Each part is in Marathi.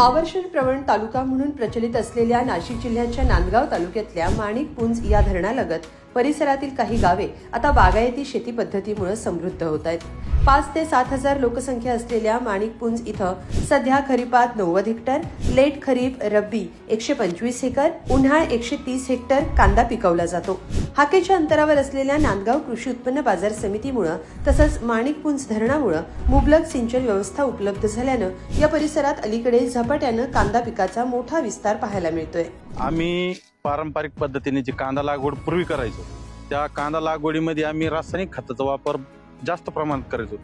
आवर्षण प्रवण तालुका म्हणून प्रचलित असलेल्या नाशिक जिल्ह्याच्या नांदगाव तालुक्यातल्या माणिकपुंज या धरणालगत परिसरातील काही गावे आता बागायती शेती पद्धतीमुळे समृद्ध होत आहेत। 5 ते 7 हजार लोकसंख्या असलेल्या माणिकपुंज इथं सध्या खरीपात 90 हेक्टर, लेट खरीप रब्बी 125 हेक्टर, उन्हाळ 130 हेक्टर कांदा पिकवला जातो। हाकेच्या अंतरावर असलेल्या नांदगाव कृषी उत्पन्न बाजार समितीमुळे तसंच माणिकपुंज धरणामुळे मुबलक सिंचन व्यवस्था उपलब्ध झाल्यानं या परिसरात अलीकडे झपाट्यानं कांदा पिकाचा मोठा विस्तार पाहायला मिळतोय। आम्ही पारंपरिक पद्धतीने जी कांदा लागवड पूर्वी करायचो त्या कांदा लागवडीमध्ये आम्ही रासायनिक खताचा वापर जास्त प्रमाणात करायचो,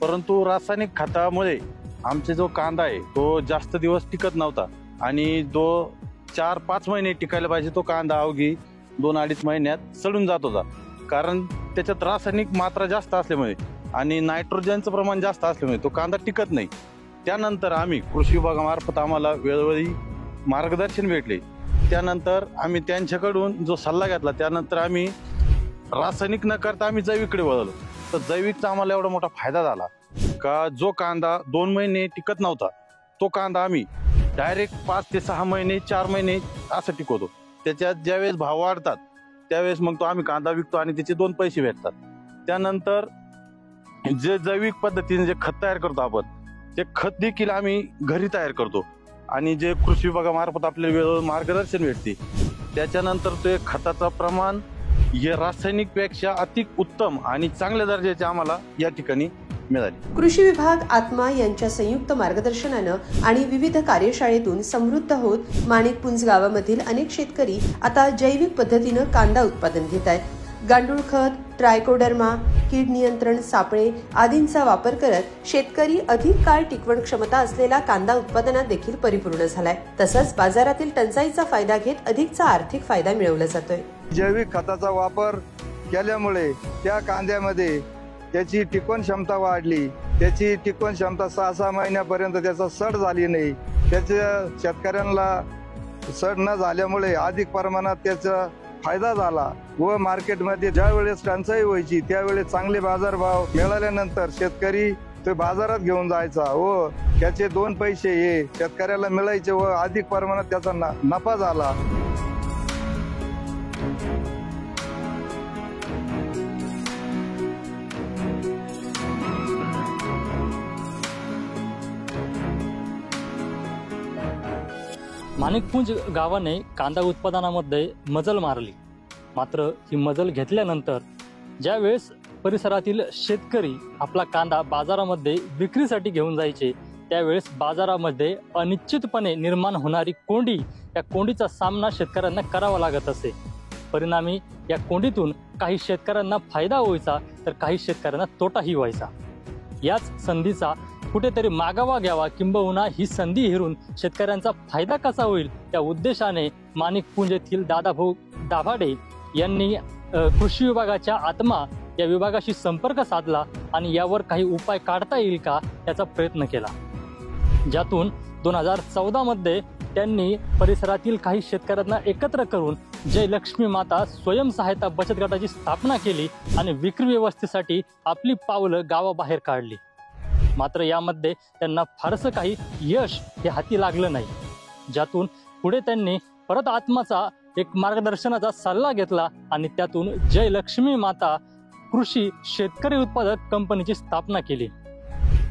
परंतु रासायनिक खतामुळे आमचे जो कांदा आहे तो जास्त दिवस टिकत नव्हता आणि जो 4-5 महिने टिकायला पाहिजे तो कांदा अवघी 2-2.5 महिन्यात सडून जात होता। कारण त्याच्यात रासायनिक मात्रा जास्त असल्यामुळे आणि नायट्रोजनचं प्रमाण जास्त असल्यामुळे तो कांदा टिकत नाही। त्यानंतर आम्ही कृषी विभागामार्फत आम्हाला वेळोवेळी मार्गदर्शन भेटले। त्यानंतर आम्ही त्यांच्याकडून जो सल्ला घेतला त्यानंतर आम्ही रासायनिक न करता आम्ही जैविककडे वळलो। तर जैविकचा आम्हाला एवढा मोठा फायदा झाला का जो कांदा 2 महिने टिकत नव्हता तो कांदा आम्ही डायरेक्ट 5 ते 6 महिने 4 महिने असं टिकवतो। त्याच्यात ज्यावेळेस भाव वाढतात त्यावेळेस मग तो आम्ही कांदा विकतो आणि त्याचे 2 पैसे भेटतात। त्यानंतर जे जैविक पद्धतीने जे खत तयार करतो आपण ते खत देखील आम्ही घरी तयार करतो आणि जे कृषी विभागामार्फत आपल्याला वेळोवेळी मार्गदर्शन भेटते। त्याच्यानंतर ते खताचं प्रमाण हे रासायनिक पेक्षा अधिक उत्तम आणि चांगल्या दर्जाचे आम्हाला या ठिकाणी मिळाले। कृषी विभाग आत्मा यांच्या संयुक्त मार्गदर्शनानं आणि विविध कार्यशाळेतून समृद्ध होत माणिकपुंज गावामधील अनेक शेतकरी आता जैविक पद्धतीनं कांदा उत्पादन घेत आहेत। गांडूळ खत, ट्रायकोडर्मा, कीड नियंत्रण सापळे आदींचा वापर करत शेतकरी अधिक काळ टिकवण क्षमता असलेला कांदा उत्पादनात देखील परिपूर्ण झालाय। तसंच बाजारातील टंचाईचा फायदा घेत अधिकचा आर्थिक फायदा मिळवला जातोय। जैविक खताचा वापर केल्यामुळे त्या कांद्यामध्ये त्याची टिकवण क्षमता वाढली। त्याची टिकवण क्षमता 6-6 महिन्यापर्यंत त्याचा सड झाली नाही। त्याच्या शेतकऱ्यांना सड न झाल्यामुळे अधिक प्रमाणात त्याचा फायदा झाला व मार्केटमध्ये ज्या वेळेस टंचाई व्हायची त्यावेळेस चांगले बाजारभाव मिळाल्यानंतर शेतकरी ते बाजारात घेऊन जायचा व त्याचे 2 पैसे हे शेतकऱ्याला मिळायचे व अधिक प्रमाणात त्याचा नफा झाला। माणिकपुंज गावाने कांदा उत्पादनामध्ये मजल मारली, मात्र ही मजल घेतल्यानंतर ज्यावेळेस परिसरातील शेतकरी आपला कांदा बाजारामध्ये विक्रीसाठी घेऊन जायचे त्यावेळेस बाजारामध्ये अनिश्चितपणे निर्माण होणारी कोंडी, या कोंडीचा सामना शेतकऱ्यांना करावा लागत असे। परिणामी या कोंडीतून काही शेतकऱ्यांना फायदा व्हायचा तर काही शेतकऱ्यांना तोटाही व्हायचा। याच संधीचा कुठेतरी मागावा घ्यावा किंबहुना ही संधी हेरून शेतकऱ्यांचा फायदा कसा होईल या उद्देशाने माणिकपुंज येथील दादाभाऊ दाभाडे यांनी कृषी विभागाच्या आत्मा या विभागाशी संपर्क साधला आणि यावर काही उपाय काढता येईल का याचा प्रयत्न केला। ज्यातून 2014 मध्ये त्यांनी परिसरातील काही शेतकऱ्यांना एकत्र करून जय लक्ष्मी माता स्वयंसहायता बचत गटाची स्थापना केली आणि विक्री व्यवस्थेसाठी आपली पावलं गावाबाहेर काढली। मात्र यामध्ये त्यांना फारसं काही यश हे हाती लागलं नाही, ज्यातून पुढे त्यांनी परत आत्माचा एक मार्गदर्शनाचा सल्ला घेतला आणि त्यातून जय लक्ष्मी माता कृषी शेतकरी उत्पादक कंपनीची स्थापना केली।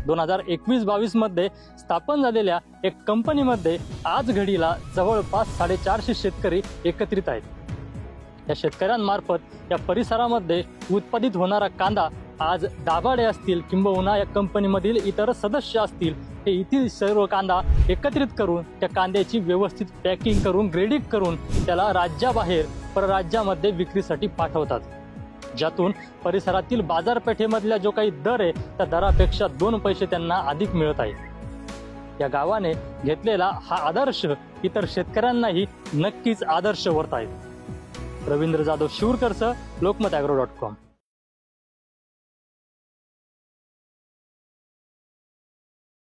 2021-22 मध्ये स्थापन झालेल्या एक कंपनीमध्ये आज घडीला जवळपास 450 शेतकरी एकत्रित आहेत। या शेतकऱ्यांमार्फत या परिसरामध्ये उत्पादित होणारा कांदा आज दाभाडे असतील किंबहुना या कंपनीमधील इतर सदस्य असतील हे इथील सर्व कांदा एकत्रित करून त्या कांद्याची व्यवस्थित पॅकिंग करून ग्रेडिंग करून त्याला राज्याबाहेर परराज्यामध्ये विक्रीसाठी पाठवतात, ज्यातून परिसरातील बाजारपेठेमधल्या जो काही दर आहे त्या दरापेक्षा 2 पैसे त्यांना अधिक मिळत आहेत। या गावाने घेतलेला हा आदर्श इतर शेतकऱ्यांनाही नक्कीच आदर्श वर्त आहेत। रवींद्र जाधव शिवरकरसह लोकमत ॲग्रो.com